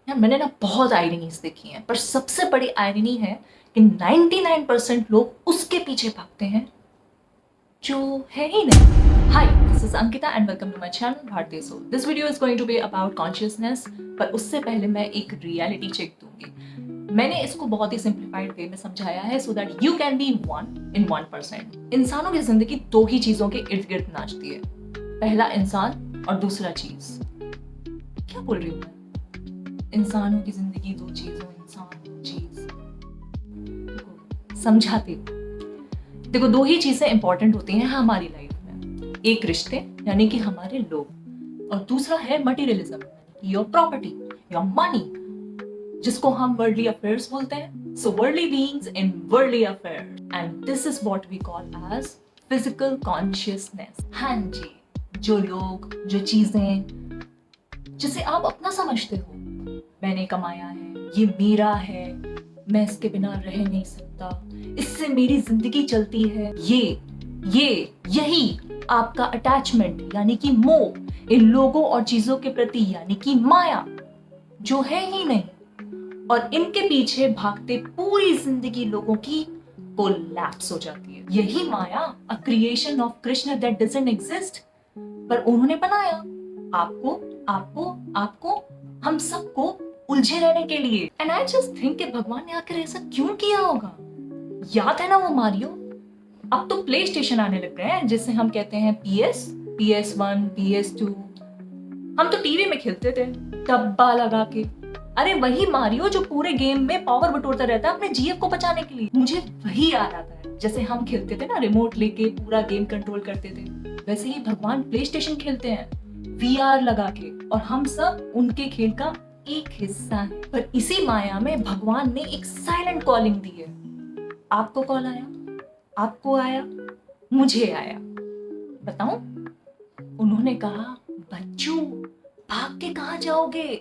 यार मैंने ना बहुत आयरनीज देखी हैं, पर सबसे बड़ी आयरनी है कि 99% लोग उसके पीछे भागते हैं जो है ही नहीं। Hi, this is Ankita and welcome to my channel Bharatiya soul. This video is going to be about consciousness, पर उससे पहले मैं एक रियलिटी चेक दूंगी। मैंने इसको बहुत ही सिंप्लीफाइड वे में समझाया है so that you can be one in 1%। इंसानों की जिंदगी दो ही चीजों के इर्द गिर्द नाचती है, पहला इंसान और दूसरा चीज। क्या बोल रही हूँ मैं? इंसानों की जिंदगी दो चीजों, इंसान दो चीज। समझाती हूँ। देखो, दो ही चीजें इंपॉर्टेंट होती हैं हमारी लाइफ में, एक रिश्ते यानी कि हमारे लोग, और दूसरा है materialism, your property, your money, जिसको हम वर्ल्डली अफेयर्स बोलते हैं। So worldly beings in worldly affair, and this is what we call as physical consciousness. हाँ जी, जो लोग, जो चीजें जिसे आप अपना समझते हो, मैंने कमाया है, ये मेरा है, मैं इसके बिना रह नहीं सकता, इससे मेरी जिंदगी चलती है, यही आपका अटैचमेंट यानी कि मोह इन लोगों और चीजों के प्रति यानी कि माया, जो है ही नहीं, और इनके पीछे भागते पूरी जिंदगी लोगों की कोलैप्स हो जाती है। यही माया, a creation of Krishna that doesn't exist, पर उन्होंने बनाया आपको, आपको, आपको, हम सबको उलझे रहने के लिए। एंड आई जस्ट थिंक कि भगवान ने आखिर ऐसा क्यों किया होगा। याद है ना वो मारियो? अब तो प्ले स्टेशन आने लग गए हैं, जिससे हम कहते हैं PS1, PS2। हम तो टीवी में खेलते थे डब्बा लगा के। अरे वही मारियो जो पूरे गेम में पावर बटोरता रहता है अपने जीएफ को बचाने के लिए। मुझे वही याद आता है, जैसे हम खेलते थे ना रिमोट लेके पूरा गेम कंट्रोल करते थे, वैसे ही भगवान प्ले स्टेशन खेलते हैं VR लगा के, और हम सब उनके खेल का एक हिस्सा है। पर इसी माया में भगवान ने एक साइलेंट कॉलिंग दी है। आपको कॉल आया, आपको आया, मुझे आया। बताऊं? उन्होंने कहा, बच्चों भाग के कहाँ जाओगे,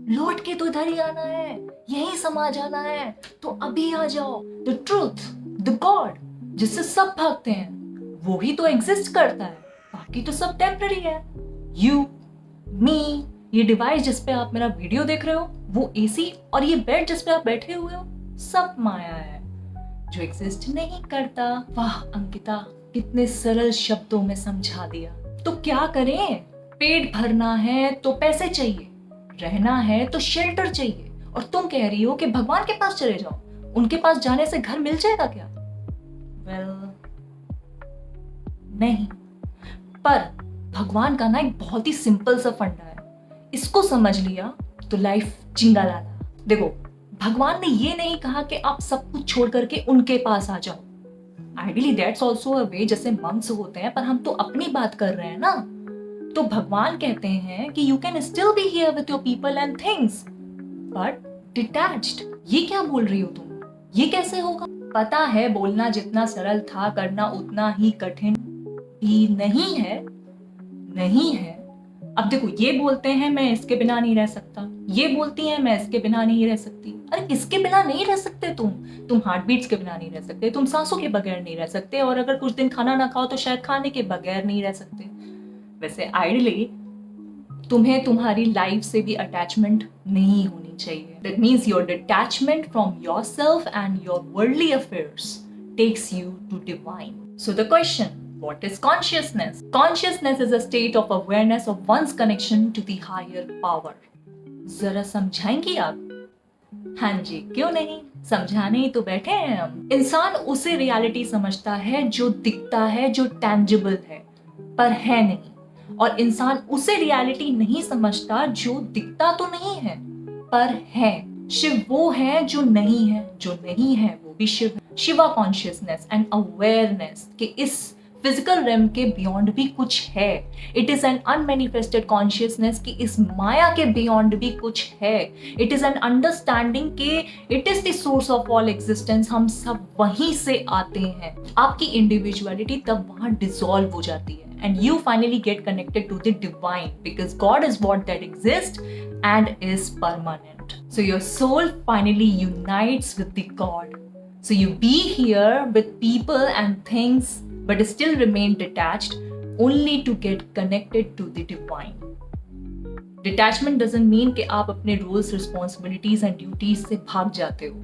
लौट के तो इधर ही आना है, यही समा जाना है, तो अभी आ जाओ। द ट्रूथ, द गॉड जिससे सब भागते हैं, वो ही तो एग्जिस्ट करता है, बाकी तो सब टेम्पररी है। यू, मी, ये डिवाइस जिस पे आप मेरा वीडियो देख रहे हो, वो एसी, और ये बेड जिस पे आप बैठे हुए हो, सब माया है जो एग्जिस्ट नहीं करता। वाह अंकिता, कितने सरल शब्दों में समझा दिया। तो क्या करें? पेट भरना है तो पैसे चाहिए, रहना है तो शेल्टर चाहिए, और तुम कह रही हो कि भगवान के पास चले जाओ, उनके पास जाने से घर मिल जाएगा क्या? नहीं। पर भगवान का ना एक बहुत ही सिंपल सा फंडा है, इसको समझ लिया तो लाइफ चिंगा लाला। देखो, भगवान ने ये नहीं कहा कि आप सब कुछ छोड़ करके उनके पास आ जाओ। आइडियली दैट्स ऑल्सो अ वे, जैसे मंक्स होते हैं, पर हम तो अपनी बात कर रहे हैं ना। तो भगवान कहते हैं कि you can still be here with your people and things, but detached. ये क्या बोल रही हो तुम? ये कैसे होगा? पता है, बोलना जितना सरल था, करना उतना ही कठिन भी नहीं है। नहीं है। अब देखो, ये बोलते हैं मैं इसके बिना नहीं रह सकता, ये बोलती हैं मैं इसके बिना नहीं रह सकती। अरे किसके बिना नहीं रह सकते तुम हार्ट बीट्स के बिना नहीं रह सकते, तुम सांसों के बगैर नहीं रह सकते, और अगर कुछ दिन खाना ना खाओ तो शायद खाने के बगैर नहीं रह सकते। वैसे आइडियली तुम्हें तुम्हारी लाइफ से भी अटैचमेंट नहीं होनी चाहिए। That means your detachment from yourself and your worldly affairs takes you to divine. So the question, what is consciousness? Consciousness is a state of awareness of one's connection to the higher power. जरा समझाएंगी आप? हाँ जी, क्यों नहीं, समझाने ही तो बैठे हैं हम। इंसान उसे रियलिटी समझता है जो दिखता है, जो टैंजिबल है, पर है नहीं। और इंसान उसे रियलिटी नहीं समझता जो दिखता तो नहीं है, पर है। शिव वो है जो नहीं है, जो नहीं है वो भी शिव है। शिवा कॉन्शियसनेस एंड अवेयरनेस कि इस फिजिकल रेम के बियॉन्ड भी कुछ है। It is an unmanifested consciousness कि इस माया के बियॉन्ड भी कुछ है। इट इज एन अंडरस्टैंडिंग कि it is the source of all existence, हम सब वहीं से आते हैं। आपकी इंडिविजुअलिटी तब वहां डिसॉल्व हो जाती है, and you finally get connected to the divine, because God is what that exists and is permanent. So your soul finally unites with the God. So you be here with people and things, but still remain detached, only to get connected to the divine. Detachment doesn't mean कि आप अपने rules, responsibilities and duties से भाग जाते हो.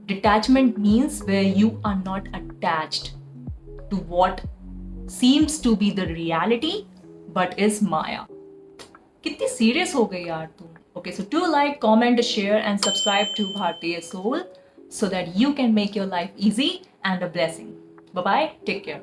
Detachment means where you are not attached to what seems to be the reality but is maya. कितनी serious हो गई यार तुम. Okay, so do like, comment, share, and subscribe to Bhartiya Soul so that you can make your life easy and a blessing. Bye bye. Take care.